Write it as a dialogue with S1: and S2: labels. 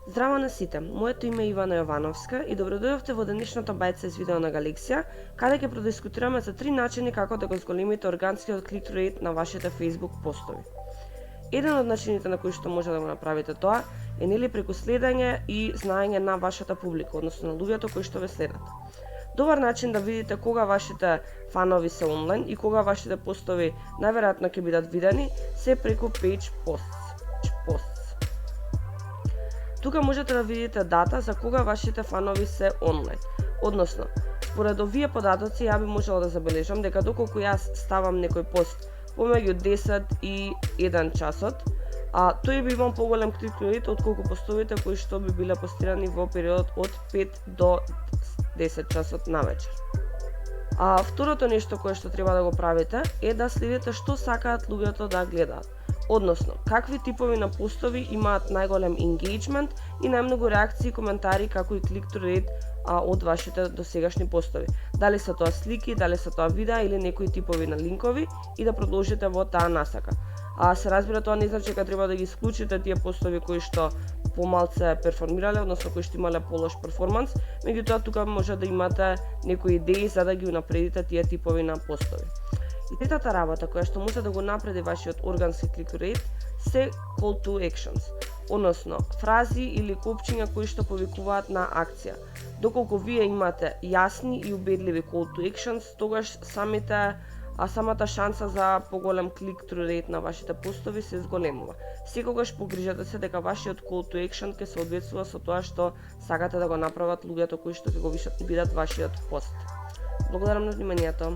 S1: Здраво на сите, моето име е Ивана Јовановска и добродојавте во денешната бајца из видео на Галексија, каде ќе продискутираме за 3 начини како да го зголемите органскиот клик рейт на вашите Facebook постови. Еден од начините на кои што може да го направите тоа е нели преку следење и знаење на вашата публика, односно на луѓето кои што ве следат. Добар начин да видите кога вашите фанови се онлайн и кога вашите постови најверојатно ќе бидат видени се преку page posts. Тука можете да видите дата за кога вашите фанови се онлайн. Односно, според овие податоци ја би можела да забележам дека доколку јас ставам некој пост помеѓу 10 и 1 часот, тој би имал поголем клик рейт отколку постовите кои што би биле постирани во периодот од 5 до 10 часот навечер. Второто нешто кое што треба да го правите е да следите што сакаат луѓето да гледаат. Односно, какви типови на постови имаат најголем engagement и најмногу реакции, коментари, како и click-through rate од вашите досегашни постови. Дали се тоа слики, дали се тоа видеа или некои типови на линкови и да продолжите во таа насака. Се разбира, тоа не значи дека треба да ги исклучите тие постови кои што помалце перформирале, односно кои што имале полош перформанс, меѓутоа тука може да имате некои идеи за да ги унапредите тие типови на постови. И третата работа која што може да го напреди вашиот органски клик рейт се call to actions, односно фрази или копчиња кои што повикуваат на акција. Доколку вие имате јасни и убедливи call to actions, тогаш самата шанса за поголем click-through rate на вашите постови се зголемува. Секогаш погрижете се дека вашиот call to action ќе се одветствува со тоа што сакате да го направат луѓето кои што ќе го видат вашиот пост. Благодарам на вниманието.